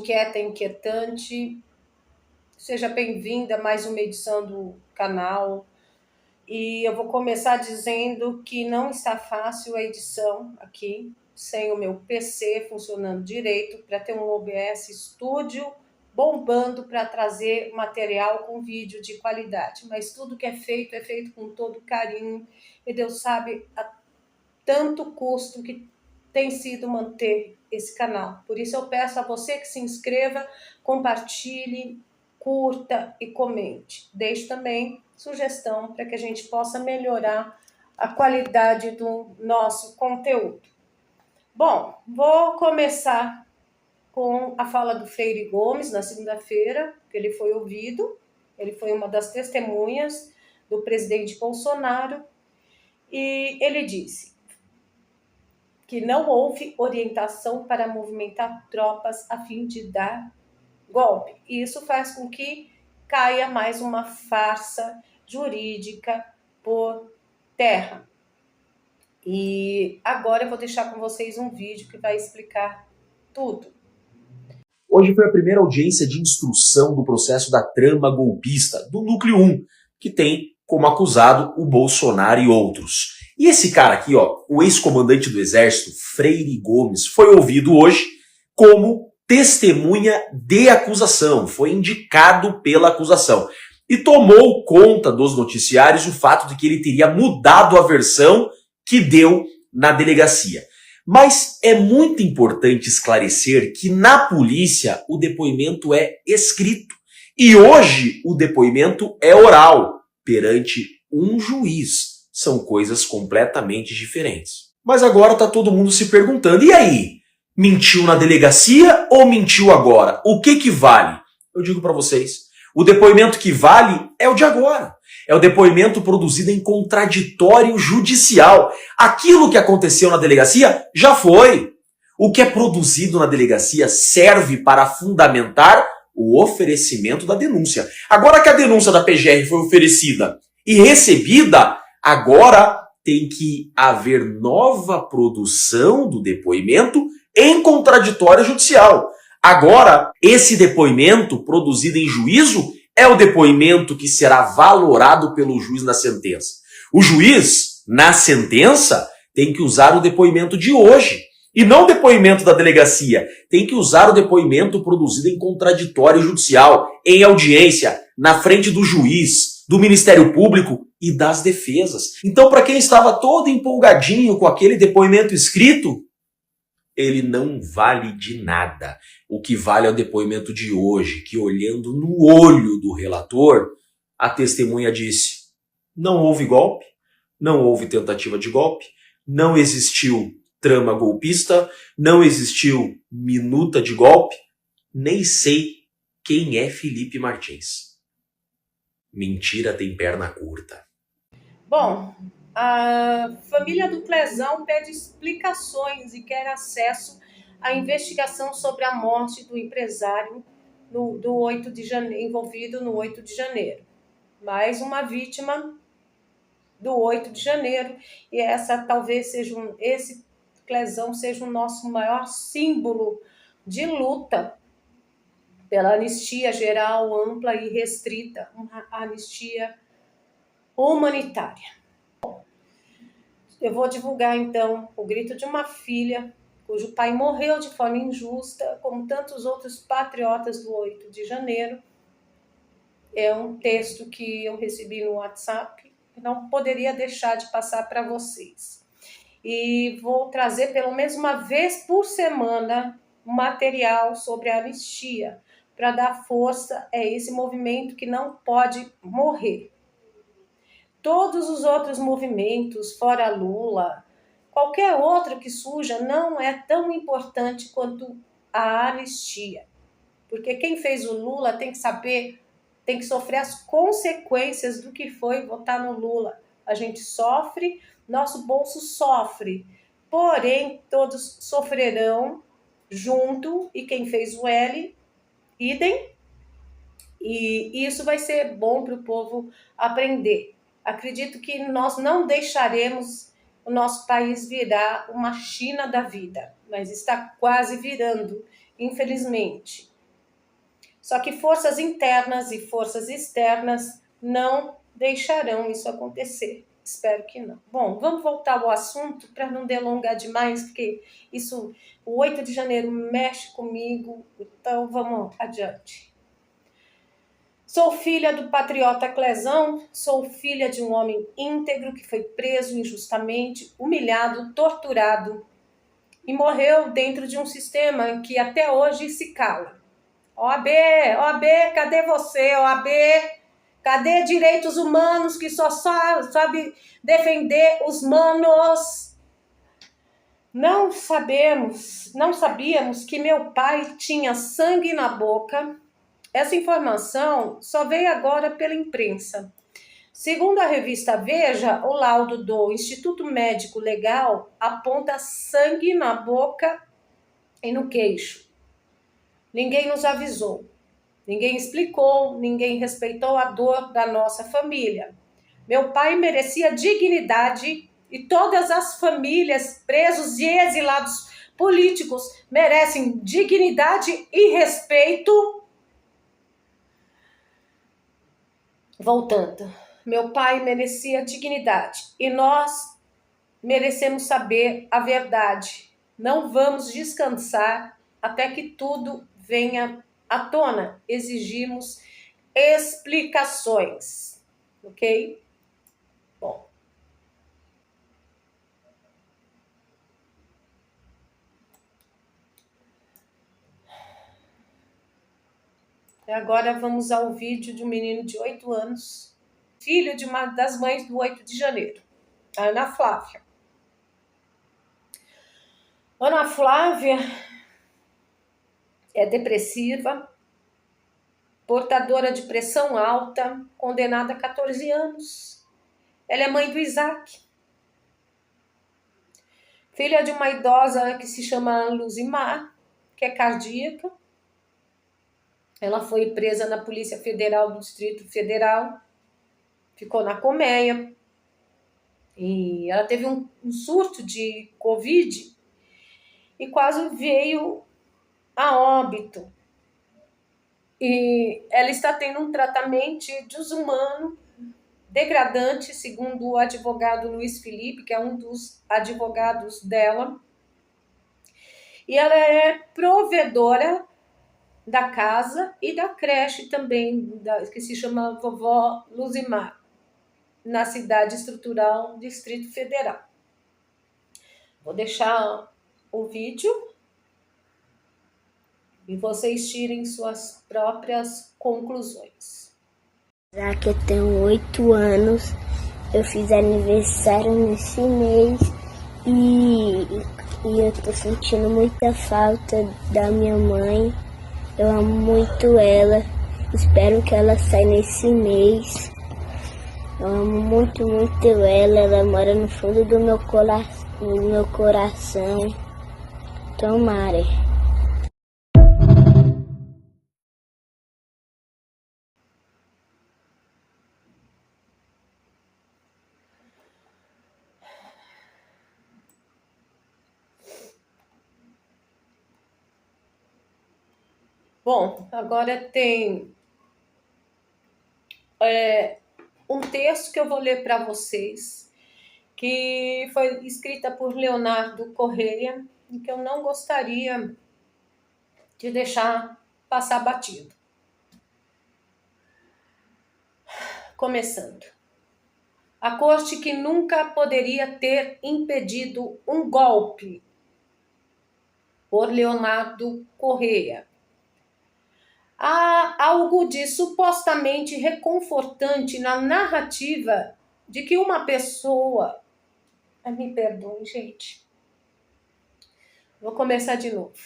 inquieta, inquietante. Seja bem-vinda a mais uma edição do canal. E eu vou começar dizendo que não está fácil a edição aqui, sem o meu PC funcionando direito, para ter um OBS Studio bombando para trazer material com vídeo de qualidade. Mas tudo que é feito com todo carinho, e Deus sabe a tanto custo que tem sido manter esse canal. Por isso eu peço a você que se inscreva, compartilhe, curta e comente. Deixe também sugestão para que a gente possa melhorar a qualidade do nosso conteúdo. Bom, vou começar com a fala do Freire Gomes na segunda-feira, que ele foi ouvido. Ele foi uma das testemunhas do presidente Bolsonaro e ele disse que não houve orientação para movimentar tropas a fim de dar golpe. E isso faz com que caia mais uma farsa jurídica por terra. E agora eu vou deixar com vocês um vídeo que vai explicar tudo. Hoje foi a primeira audiência de instrução do processo da trama golpista, do Núcleo 1, que tem como acusado o Bolsonaro e outros. E esse cara aqui, ó, o ex-comandante do Exército, Freire Gomes, foi ouvido hoje como testemunha de acusação, foi indicado pela acusação. E tomou conta dos noticiários o fato de que ele teria mudado a versão que deu na delegacia. Mas é muito importante esclarecer que na polícia o depoimento é escrito. E hoje o depoimento é oral, perante um juiz. São coisas completamente diferentes. Mas agora tá todo mundo se perguntando, e aí? Mentiu na delegacia ou mentiu agora? O que vale? Eu digo para vocês, o depoimento que vale é o de agora. É o depoimento produzido em contraditório judicial. Aquilo que aconteceu na delegacia já foi. O que é produzido na delegacia serve para fundamentar o oferecimento da denúncia. Agora que a denúncia da PGR foi oferecida e recebida, agora tem que haver nova produção do depoimento em contraditório judicial. Agora, esse depoimento produzido em juízo é o depoimento que será valorado pelo juiz na sentença. O juiz, na sentença, tem que usar o depoimento de hoje. E não o depoimento da delegacia. Tem que usar o depoimento produzido em contraditório judicial, em audiência, na frente do juiz, do Ministério Público e das defesas. Então, para quem estava todo empolgadinho com aquele depoimento escrito, ele não vale de nada. O que vale é o depoimento de hoje, que olhando no olho do relator, a testemunha disse: não houve golpe, não houve tentativa de golpe, não existiu trama golpista, não existiu minuta de golpe, nem sei quem é Felipe Martins. Mentira tem perna curta. Bom, a família do Clezão pede explicações e quer acesso à investigação sobre a morte do empresário do 8 de janeiro, envolvido no 8 de janeiro. Mais uma vítima do 8 de janeiro, e essa talvez seja esse Clezão seja o nosso maior símbolo de luta pela anistia geral, ampla e restrita, uma anistia humanitária. Eu vou divulgar, então, o grito de uma filha cujo pai morreu de forma injusta, como tantos outros patriotas do 8 de janeiro. É um texto que eu recebi no WhatsApp e não poderia deixar de passar para vocês. E vou trazer, pelo menos uma vez por semana, material sobre a anistia, para dar força a esse movimento que não pode morrer. Todos os outros movimentos, fora Lula, qualquer outro que surja, não é tão importante quanto a anistia. Porque quem fez o Lula tem que saber, tem que sofrer as consequências do que foi votar no Lula. A gente sofre, nosso bolso sofre. Porém, todos sofrerão junto, e quem fez o L, idem. E isso vai ser bom para o povo aprender. Acredito que nós não deixaremos o nosso país virar uma China da vida, mas está quase virando, infelizmente. Só que forças internas e forças externas não deixarão isso acontecer. Espero que não. Bom, vamos voltar ao assunto para não delongar demais, porque isso, o 8 de janeiro mexe comigo, então vamos adiante. Sou filha do patriota Clesão, sou filha de um homem íntegro que foi preso injustamente, humilhado, torturado e morreu dentro de um sistema que até hoje se cala. OAB, OAB, cadê você, OAB? Cadê direitos humanos que só sabe defender os manos? Não sabíamos que meu pai tinha sangue na boca. Essa informação só veio agora pela imprensa. Segundo a revista Veja, o laudo do Instituto Médico Legal aponta sangue na boca e no queixo. Ninguém nos avisou, ninguém explicou, ninguém respeitou a dor da nossa família. Meu pai merecia dignidade e todas as famílias, presos e exilados políticos merecem dignidade e respeito. Voltando, meu pai merecia dignidade e nós merecemos saber a verdade. Não vamos descansar até que tudo venha à tona. Exigimos explicações, ok? Bom. Agora vamos ao vídeo de um menino de 8 anos, filho de uma das mães do 8 de janeiro, a Ana Flávia. Ana Flávia é depressiva, portadora de pressão alta, condenada a 14 anos. Ela é mãe do Isaac, filha de uma idosa que se chama Luzimar, que é cardíaca. Ela foi presa na Polícia Federal do Distrito Federal, ficou na colmeia, e ela teve um surto de Covid e quase veio a óbito. E ela está tendo um tratamento desumano, degradante, segundo o advogado Luiz Felipe, que é um dos advogados dela. E ela é provedora da casa e da creche também, que se chama Vovó Luzimar, na cidade estrutural Distrito Federal. Vou deixar o vídeo e vocês tirem suas próprias conclusões. Já que eu tenho 8 anos, eu fiz aniversário nesse mês e eu tô sentindo muita falta da minha mãe. Eu amo muito ela, espero que ela saia nesse mês. Eu amo muito, muito ela mora no fundo do meu coração. Tomara. Bom, agora tem um texto que eu vou ler para vocês, que foi escrita por Leonardo Correia e que eu não gostaria de deixar passar batido. Começando. A corte que nunca poderia ter impedido um golpe, por Leonardo Correia. Há algo de supostamente reconfortante na narrativa de que uma pessoa... Me perdoem, gente. Vou começar de novo.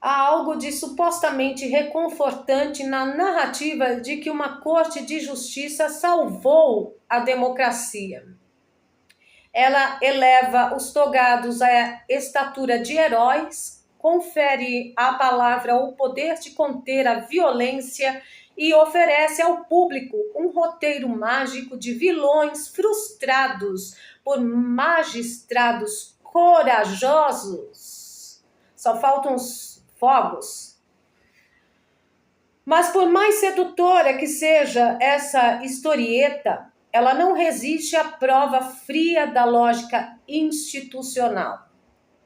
Há algo de supostamente reconfortante na narrativa de que uma corte de justiça salvou a democracia. Ela eleva os togados à estatura de heróis, confere à palavra o poder de conter a violência e oferece ao público um roteiro mágico de vilões frustrados por magistrados corajosos. Só faltam os fogos. Mas por mais sedutora que seja essa historieta, ela não resiste à prova fria da lógica institucional.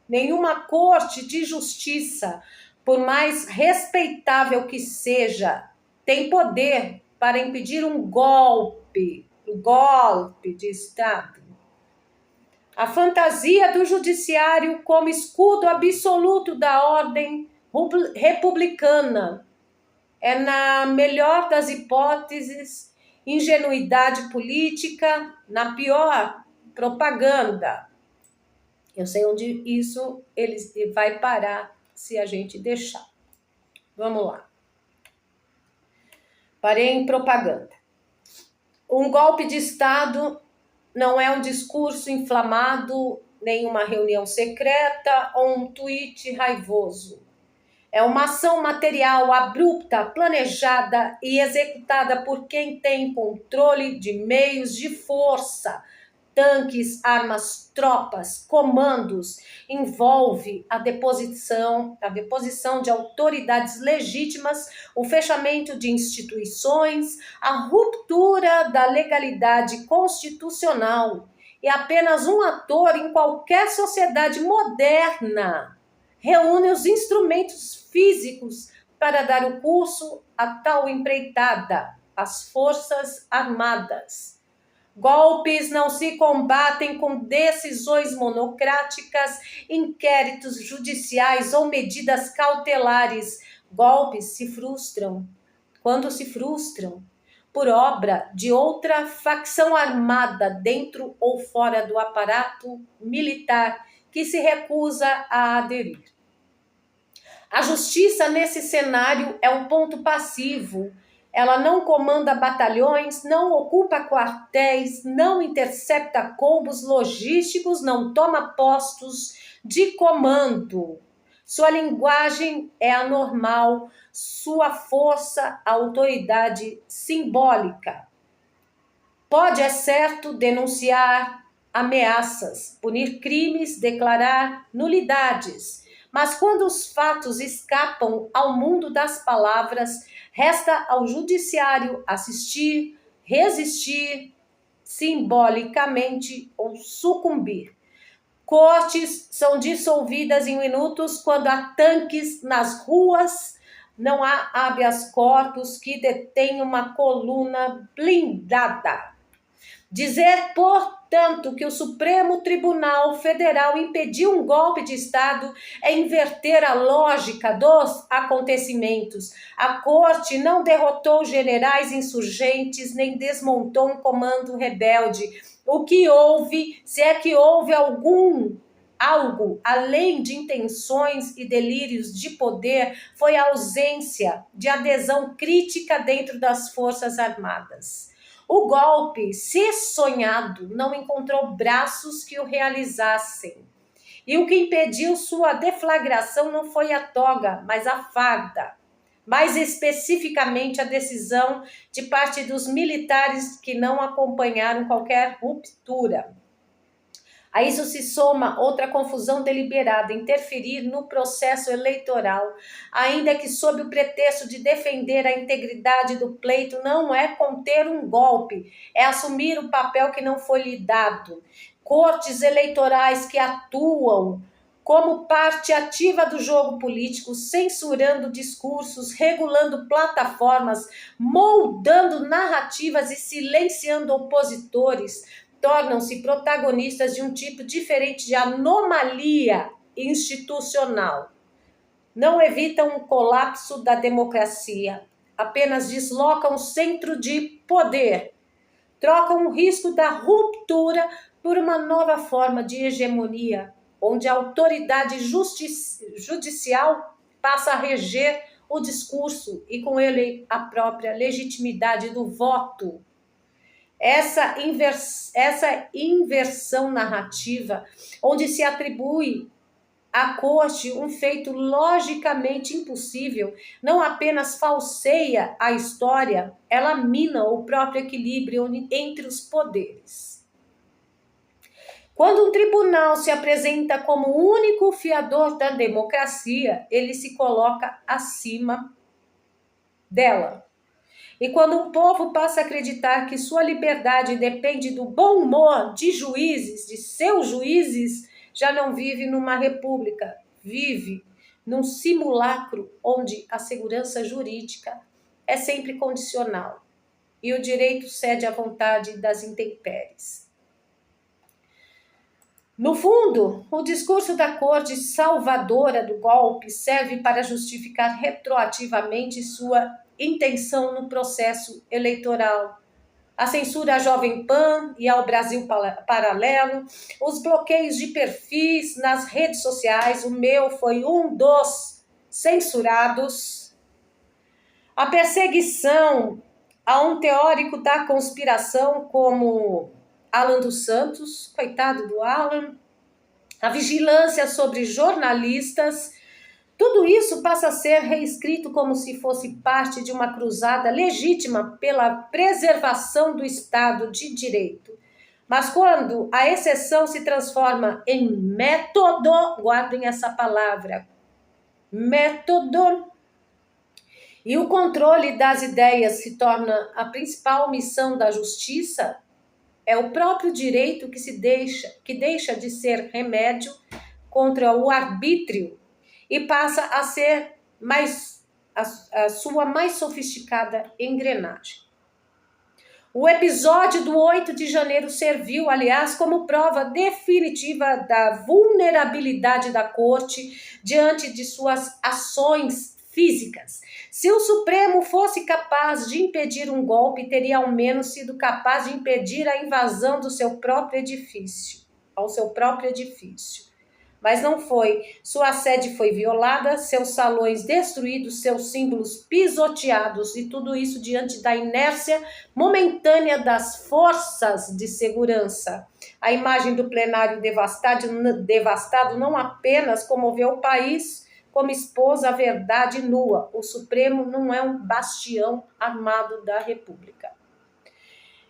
Nenhuma corte de justiça, por mais respeitável que seja, tem poder para impedir um golpe de Estado. A fantasia do judiciário como escudo absoluto da ordem republicana é, na melhor das hipóteses, ingenuidade política, na pior, propaganda. Eu sei onde isso vai parar se a gente deixar. Vamos lá. Parei em propaganda. Um golpe de Estado não é um discurso inflamado, nem uma reunião secreta ou um tweet raivoso. É uma ação material abrupta, planejada e executada por quem tem controle de meios de força, tanques, armas, tropas, comandos. Envolve a deposição de autoridades legítimas, o fechamento de instituições, a ruptura da legalidade constitucional. E apenas um ator em qualquer sociedade moderna reúne os instrumentos físicos para dar o curso a tal empreitada, as Forças Armadas. Golpes não se combatem com decisões monocráticas, inquéritos judiciais ou medidas cautelares. Golpes se frustram. Quando se frustram, por obra de outra facção armada dentro ou fora do aparato militar que se recusa a aderir. A justiça nesse cenário é um ponto passivo. Ela não comanda batalhões, não ocupa quartéis, não intercepta combos logísticos, não toma postos de comando. Sua linguagem é anormal, sua força, autoridade simbólica. Pode, é certo, denunciar ameaças, punir crimes, declarar nulidades. Mas quando os fatos escapam ao mundo das palavras, resta ao judiciário assistir, resistir, simbolicamente ou sucumbir. Cortes são dissolvidas em minutos quando há tanques nas ruas, não há habeas corpus que detém uma coluna blindada. Dizer, portanto, que o Supremo Tribunal Federal impediu um golpe de Estado é inverter a lógica dos acontecimentos. A Corte não derrotou generais insurgentes, nem desmontou um comando rebelde. O que houve, se é que houve algo além de intenções e delírios de poder, foi a ausência de adesão crítica dentro das Forças Armadas. O golpe, se sonhado, não encontrou braços que o realizassem. E o que impediu sua deflagração não foi a toga, mas a farda. Mais especificamente, a decisão de parte dos militares que não acompanharam qualquer ruptura. A isso se soma outra confusão deliberada, interferir no processo eleitoral, ainda que sob o pretexto de defender a integridade do pleito, não é conter um golpe, é assumir o papel que não foi lhe dado. Cortes eleitorais que atuam como parte ativa do jogo político, censurando discursos, regulando plataformas, moldando narrativas e silenciando opositores, tornam-se protagonistas de um tipo diferente de anomalia institucional. Não evitam um colapso da democracia, apenas deslocam o centro de poder, trocam o risco da ruptura por uma nova forma de hegemonia, onde a autoridade judicial passa a reger o discurso e com ele a própria legitimidade do voto. Essa inversão narrativa, onde se atribui à corte um feito logicamente impossível, não apenas falseia a história, ela mina o próprio equilíbrio entre os poderes. Quando um tribunal se apresenta como o único fiador da democracia, ele se coloca acima dela. E quando um povo passa a acreditar que sua liberdade depende do bom humor de juízes, de seus juízes, já não vive numa república, vive num simulacro onde a segurança jurídica é sempre condicional e o direito cede à vontade das intempéries. No fundo, o discurso da corte salvadora do golpe serve para justificar retroativamente sua intenção no processo eleitoral. A censura à Jovem Pan e ao Brasil Paralelo, os bloqueios de perfis nas redes sociais, o meu foi um dos censurados, a perseguição a um teórico da conspiração como Alan dos Santos, coitado do Alan, a vigilância sobre jornalistas, tudo isso passa a ser reescrito como se fosse parte de uma cruzada legítima pela preservação do Estado de Direito. Mas quando a exceção se transforma em método, guardem essa palavra, método, e o controle das ideias se torna a principal missão da justiça, é o próprio direito que deixa de ser remédio contra o arbítrio e passa a ser a sua mais sofisticada engrenagem. O episódio do 8 de janeiro serviu, aliás, como prova definitiva da vulnerabilidade da corte diante de suas ações físicas. Se o Supremo fosse capaz de impedir um golpe, teria ao menos sido capaz de impedir a invasão do seu próprio edifício, ao seu próprio edifício. Mas não foi. Sua sede foi violada, seus salões destruídos, seus símbolos pisoteados e tudo isso diante da inércia momentânea das forças de segurança. A imagem do plenário devastado não apenas comoveu o país, como expôs a verdade nua. O Supremo não é um bastião armado da República.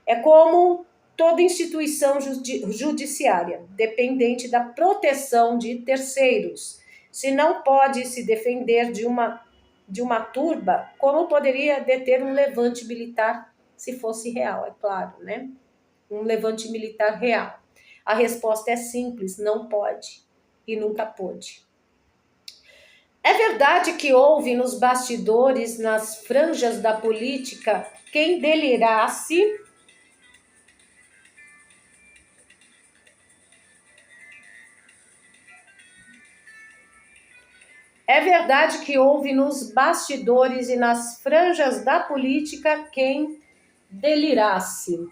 É como toda instituição judiciária, dependente da proteção de terceiros. Se não pode se defender de uma turba, como poderia deter um levante militar, se fosse real, é claro, né? Um levante militar real. A resposta é simples, não pode e nunca pôde. É verdade que houve nos bastidores, nas franjas da política, quem delirasse É verdade que houve nos bastidores e nas franjas da política quem delirasse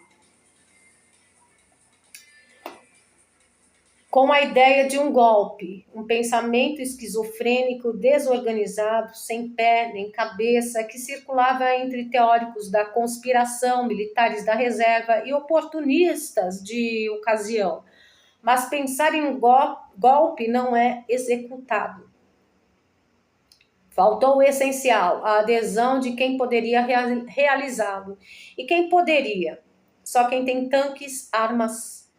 com a ideia de um golpe, um pensamento esquizofrênico, desorganizado, sem pé nem cabeça, que circulava entre teóricos da conspiração, militares da reserva e oportunistas de ocasião. Mas pensar em um golpe não é executado. Faltou o essencial, a adesão de quem poderia realizá-lo. E quem poderia? Só quem tem tanques, armas,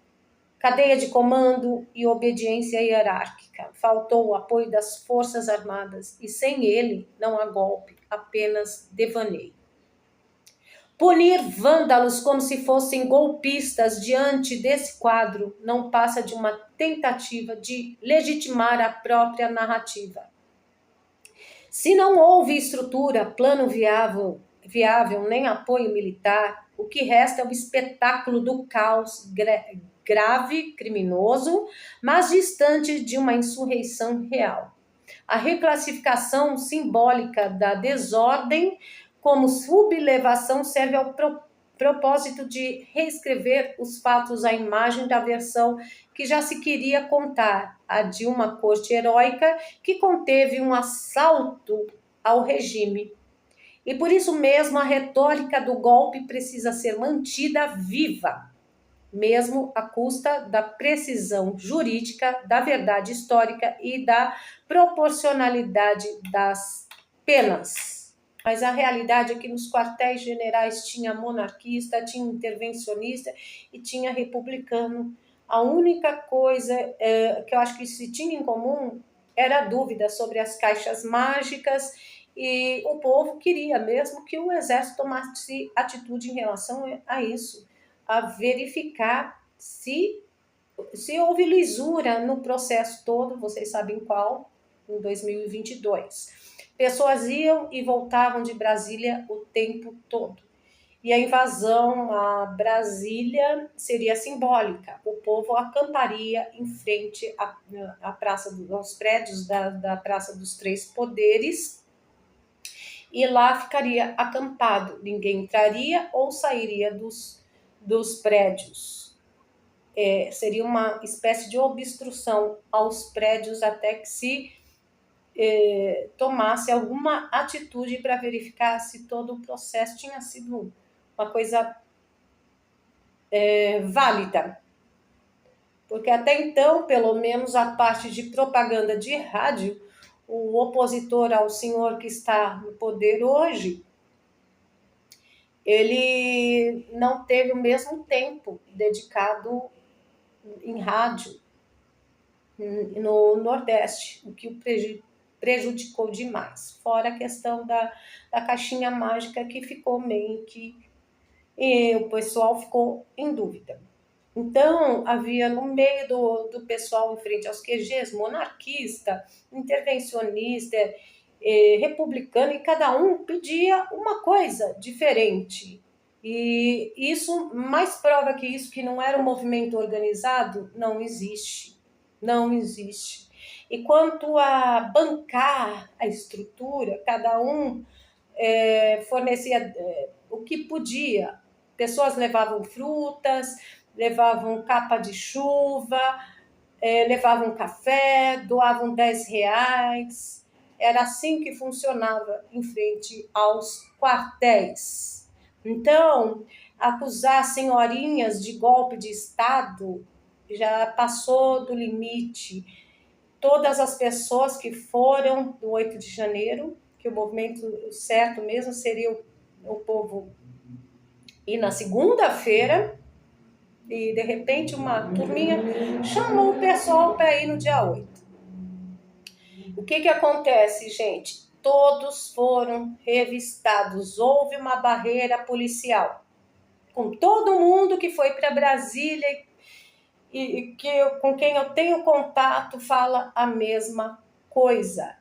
cadeia de comando e obediência hierárquica. Faltou o apoio das Forças Armadas e sem ele não há golpe, apenas devaneio. Punir vândalos como se fossem golpistas diante desse quadro não passa de uma tentativa de legitimar a própria narrativa. Se não houve estrutura, plano viável nem apoio militar, o que resta é o espetáculo do caos grave, criminoso, mas distante de uma insurreição real. A reclassificação simbólica da desordem como sublevação serve ao propósito de reescrever os fatos à imagem da versão que já se queria contar, a de uma corte heróica que conteve um assalto ao regime. E por isso mesmo a retórica do golpe precisa ser mantida viva, mesmo à custa da precisão jurídica, da verdade histórica e da proporcionalidade das penas. Mas a realidade é que nos quartéis generais tinha monarquista, tinha intervencionista e tinha republicano. A única coisa que eu acho que se tinha em comum era a dúvida sobre as caixas mágicas E o povo queria mesmo que o exército tomasse atitude em relação a isso, a verificar se houve lisura no processo todo, vocês sabem qual, em 2022. Pessoas iam e voltavam de Brasília o tempo todo. E a invasão a Brasília seria simbólica. O povo acamparia em frente à praça, aos prédios da Praça dos Três Poderes, e lá ficaria acampado. Ninguém entraria ou sairia dos prédios. Seria uma espécie de obstrução aos prédios até que se tomasse alguma atitude para verificar se todo o processo tinha sido uma coisa válida. Porque até então, pelo menos a parte de propaganda de rádio, o opositor ao senhor que está no poder hoje, ele não teve o mesmo tempo dedicado em rádio no Nordeste, o que o prejudicou demais. Fora a questão da caixinha mágica, que ficou meio que... E o pessoal ficou em dúvida. Então, havia no meio do pessoal em frente aos QGs, monarquista, intervencionista, republicano, e cada um pedia uma coisa diferente. E isso, mais prova que isso, que não era um movimento organizado, não existe. Não existe. E quanto a bancar a estrutura, cada um fornecia o que podia. Pessoas levavam frutas, levavam capa de chuva, levavam café, doavam R$10. Era assim que funcionava em frente aos quartéis. Então, acusar senhorinhas de golpe de Estado já passou do limite. Todas as pessoas que foram do 8 de janeiro, que o movimento certo mesmo seria o povo ir na segunda-feira, e de repente uma turminha chamou o pessoal para ir no dia 8. O que acontece, gente? Todos foram revistados, houve uma barreira policial. Com todo mundo que foi para Brasília e com quem eu tenho contato fala a mesma coisa.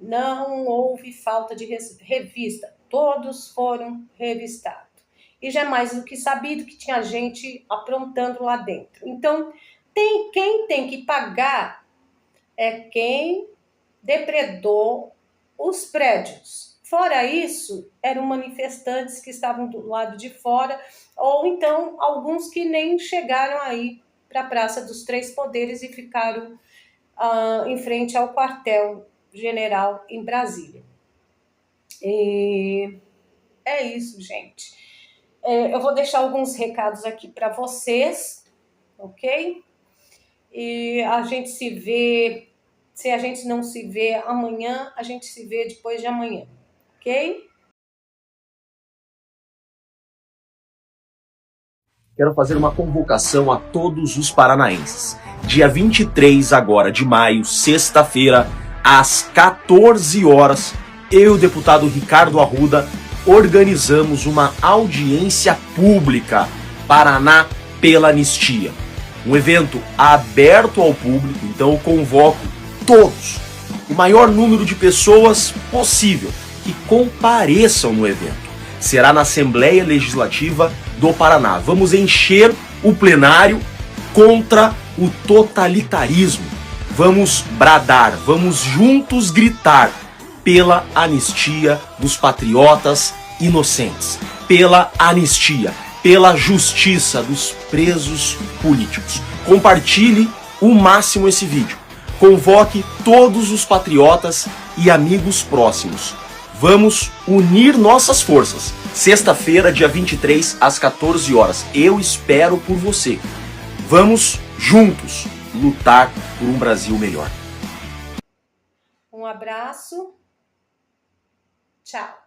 Não houve falta de revista, todos foram revistados. E já é mais do que sabido que tinha gente aprontando lá dentro. Então, quem tem que pagar é quem depredou os prédios. Fora isso, eram manifestantes que estavam do lado de fora, ou então alguns que nem chegaram aí para a Praça dos Três Poderes e ficaram em frente ao quartel-general em Brasília. E é isso, gente. Eu vou deixar alguns recados aqui para vocês, ok? E a gente se vê, se a gente não se vê amanhã, a gente se vê depois de amanhã, ok? Quero fazer uma convocação a todos os paranaenses. Dia 23 agora de maio, sexta-feira, às 14 horas, eu e o deputado Ricardo Arruda organizamos uma audiência pública, Paraná pela Anistia. Um evento aberto ao público, então eu convoco todos, o maior número de pessoas possível, que compareçam no evento. Será na Assembleia Legislativa do Paraná. Vamos encher o plenário contra o totalitarismo. Vamos bradar, vamos juntos gritar pela anistia dos patriotas inocentes, pela anistia, pela justiça dos presos políticos. Compartilhe o máximo esse vídeo. Convoque todos os patriotas e amigos próximos. Vamos unir nossas forças. Sexta-feira, dia 23, às 14 horas. Eu espero por você. Vamos juntos lutar por um Brasil melhor. Um abraço. Tchau.